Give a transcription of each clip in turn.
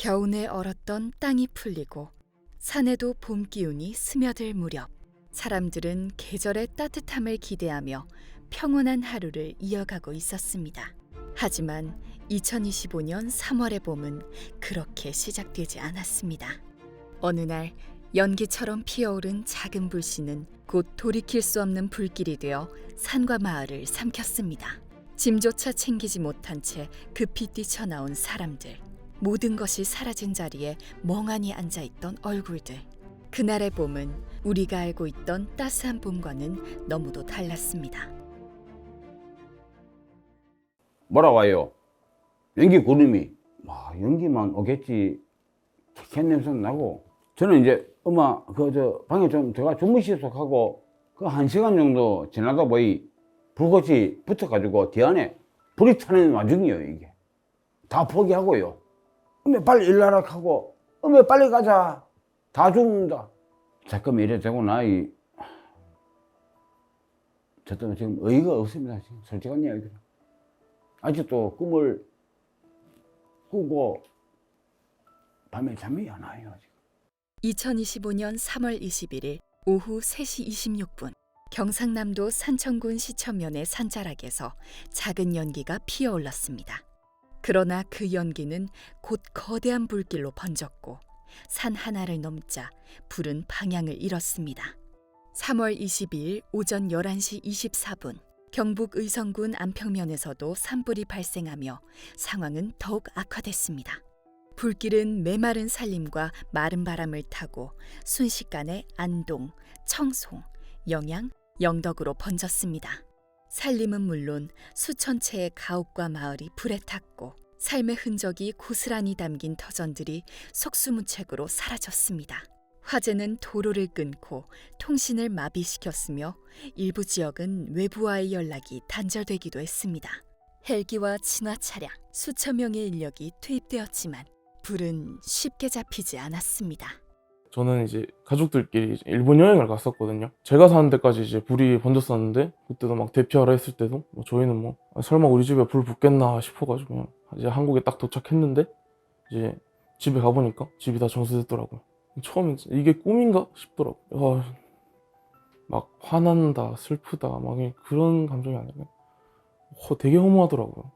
겨우내 얼었던 땅이 풀리고 산에도 봄 기운이 스며들 무렵 사람들은 계절의 따뜻함을 기대하며 평온한 하루를 이어가고 있었습니다. 하지만 2025년 3월의 봄은 그렇게 시작되지 않았습니다. 어느 날 연기처럼 피어오른 작은 불씨는 곧 돌이킬 수 없는 불길이 되어 산과 마을을 삼켰습니다. 짐조차 챙기지 못한 채 급히 뛰쳐나온 사람들. 모든 것이 사라진 자리에 멍하니 앉아있던 얼굴들. 그날의 봄은 우리가 알고 있던 따스한 봄과는 너무도 달랐습니다. 뭐라고 와요? 연기 구름이. 연기만 오겠지. 캔 냄새 나고. 저는 이제 엄마 방에 좀 들어가 주무시도록 하고 그 1시간 정도 지나다 보니 불꽃이 붙어가지고 뒤 안에 불이 타는 와중이에요. 이게 다 포기하고요. 어메 빨리 일나라 하고 어메 빨리 가자. 다 죽는다. 잠깐 이래 되고 나이 저도 지금 의의가 없습니다. 지금 솔직한 이야기로 아직도 꿈을 꾸고 밤에 잠이 안 와요. 2025년 3월 21일 오후 3시 26분 경상남도 산청군 시천면의 산자락에서 작은 연기가 피어올랐습니다. 그러나 그 연기는 곧 거대한 불길로 번졌고 산 하나를 넘자 불은 방향을 잃었습니다. 3월 22일 오전 11시 24분 경북 의성군 안평면에서도 산불이 발생하며 상황은 더욱 악화됐습니다. 불길은 메마른 산림과 마른 바람을 타고 순식간에 안동, 청송, 영양, 영덕으로 번졌습니다. 산림은 물론 수천 채의 가옥과 마을이 불에 탔고 삶의 흔적이 고스란히 담긴 터전들이 속수무책으로 사라졌습니다. 화재는 도로를 끊고 통신을 마비시켰으며 일부 지역은 외부와의 연락이 단절되기도 했습니다. 헬기와 진화 차량, 수천 명의 인력이 투입되었지만 불은 쉽게 잡히지 않았습니다. 저는 이제 가족들끼리 일본 여행을 갔었거든요. 제가 사는 데까지 이제 불이 번졌었는데 그때도 막 대피하라 했을 때도 저희는 설마 우리 집에 불 붙겠나 싶어가지고 그냥 이제 한국에 딱 도착했는데 이제 집에 가보니까 집이 다 정수됐더라고요. 처음엔 이게 꿈인가 싶더라고요. 막 화난다, 슬프다, 막 그런 감정이 아니라 되게 허무하더라고요.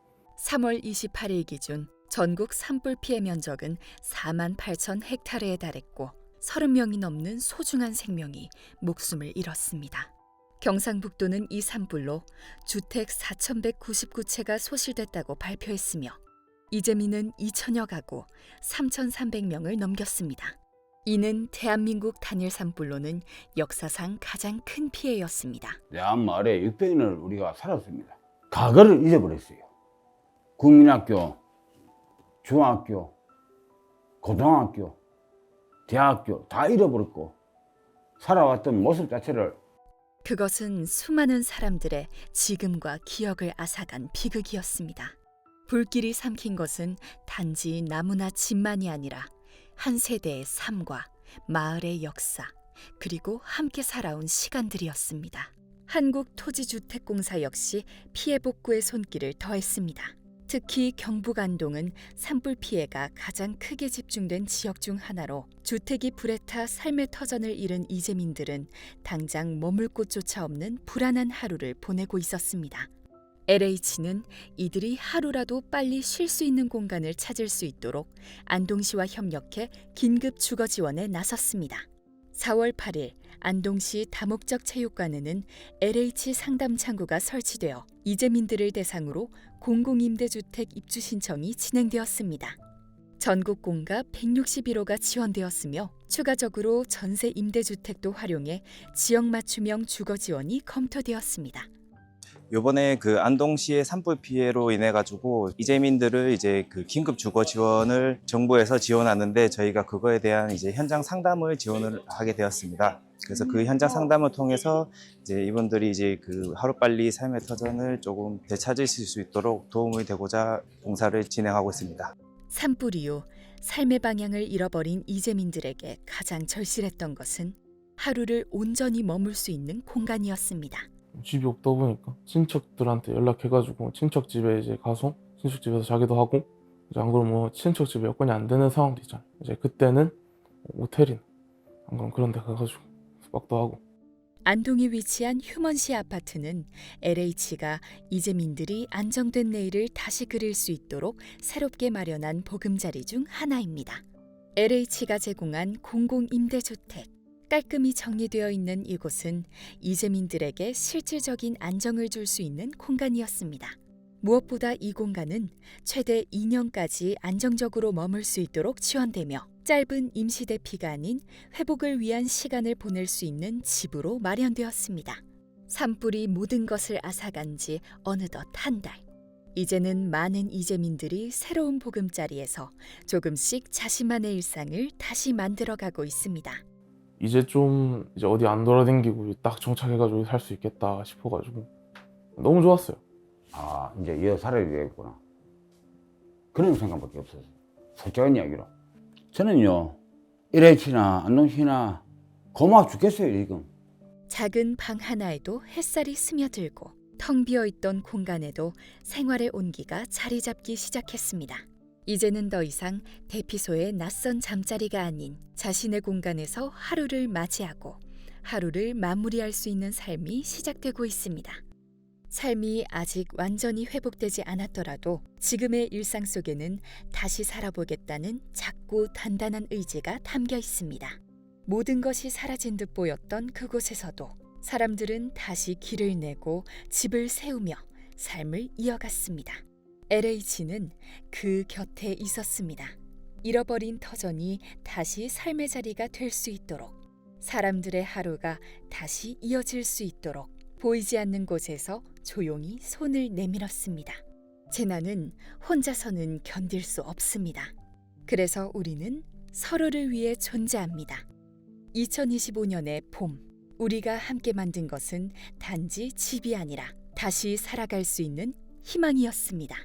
3월 28일 기준 전국 산불 피해 면적은 4만 8천 헥타르에 달했고 30명이 넘는 소중한 생명이 목숨을 잃었습니다. 경상북도는 이 산불로 주택 4,199채가 소실됐다고 발표했으며 이재민은 2천여 가구 3,300명을 넘겼습니다. 이는 대한민국 단일 산불로는 역사상 가장 큰 피해였습니다. 대한 마을에 600년을 우리가 살았습니다. 과거를 잊어버렸어요. 국민학교, 중학교, 고등학교, 대학교 다 잃어버렸고 살아왔던 모습 자체를 그것은 수많은 사람들의 지금과 기억을 앗아간 비극이었습니다. 불길이 삼킨 것은 단지 나무나 집만이 아니라 한 세대의 삶과 마을의 역사 그리고 함께 살아온 시간들이었습니다. 한국토지주택공사 역시 피해 복구의 손길을 더했습니다. 특히 경북 안동은 산불 피해가 가장 크게 집중된 지역 중 하나로 주택이 불에 타 삶의 터전을 잃은 이재민들은 당장 머물 곳조차 없는 불안한 하루를 보내고 있었습니다. LH는 이들이 하루라도 빨리 쉴 수 있는 공간을 찾을 수 있도록 안동시와 협력해 긴급 주거 지원에 나섰습니다. 4월 8일 안동시 다목적 체육관에는 LH 상담 창구가 설치되어 이재민들을 대상으로 공공임대주택 입주 신청이 진행되었습니다. 전국 공가 161호가 지원되었으며 추가적으로 전세 임대주택도 활용해 지역 맞춤형 주거 지원이 검토되었습니다. 요번에 그 안동시의 산불 피해로 인해 가지고 이재민들을 이제 그 긴급 주거 지원을 정부에서 지원하는데 저희가 그거에 대한 이제 현장 상담을 지원을 하게 되었습니다. 그래서 그 현장 상담을 통해서 이제 이분들이 이제 그 하루빨리 삶의 터전을 조금 되찾으실 수 있도록 도움이 되고자 봉사를 진행하고 있습니다. 산불 이후 삶의 방향을 잃어버린 이재민들에게 가장 절실했던 것은 하루를 온전히 머물 수 있는 공간이었습니다. 집이 없다 보니까 친척들한테 연락해가지고 친척 집에 이제 가서 친척 집에서 자기도 하고 이제 안 그러면 뭐 친척 집에 여건이 안 되는 상황도 있잖아요. 이제 그때는 모텔이나 안 그러면 그런 데 가가지고 숙박도 하고. 안동에 위치한 휴먼시 아파트는 LH가 이재민들이 안정된 내일을 다시 그릴 수 있도록 새롭게 마련한 보금자리 중 하나입니다. LH가 제공한 공공임대주택, 깔끔히 정리되어 있는 이곳은 이재민들에게 실질적인 안정을 줄 수 있는 공간이었습니다. 무엇보다 이 공간은 최대 2년까지 안정적으로 머물 수 있도록 지원되며 짧은 임시대피가 아닌 회복을 위한 시간을 보낼 수 있는 집으로 마련되었습니다. 산불이 모든 것을 앗아간 지 어느덧 한 달. 이제는 많은 이재민들이 새로운 보금자리에서 조금씩 자신만의 일상을 다시 만들어가고 있습니다. 이제 좀 이제 어디 안 돌아다니고 딱 정착해가지고 살 수 있겠다 싶어가지고 너무 좋았어요. 아, 이제 이어 살아야 되겠구나. 그런 생각밖에 없었어요. 솔직한 이야기로. 저는요, LH나 안동시나 고마워 죽겠어요, 지금. 작은 방 하나에도 햇살이 스며들고 텅 비어있던 공간에도 생활의 온기가 자리 잡기 시작했습니다. 이제는 더 이상 대피소의 낯선 잠자리가 아닌 자신의 공간에서 하루를 맞이하고 하루를 마무리할 수 있는 삶이 시작되고 있습니다. 삶이 아직 완전히 회복되지 않았더라도 지금의 일상 속에는 다시 살아보겠다는 작고 단단한 의지가 담겨 있습니다. 모든 것이 사라진 듯 보였던 그곳에서도 사람들은 다시 길을 내고 집을 세우며 삶을 이어갔습니다. LH는 그 곁에 있었습니다. 잃어버린 터전이 다시 삶의 자리가 될 수 있도록, 사람들의 하루가 다시 이어질 수 있도록 보이지 않는 곳에서 조용히 손을 내밀었습니다. 재난은 혼자서는 견딜 수 없습니다. 그래서 우리는 서로를 위해 존재합니다. 2025년의 봄, 우리가 함께 만든 것은 단지 집이 아니라 다시 살아갈 수 있는 희망이었습니다.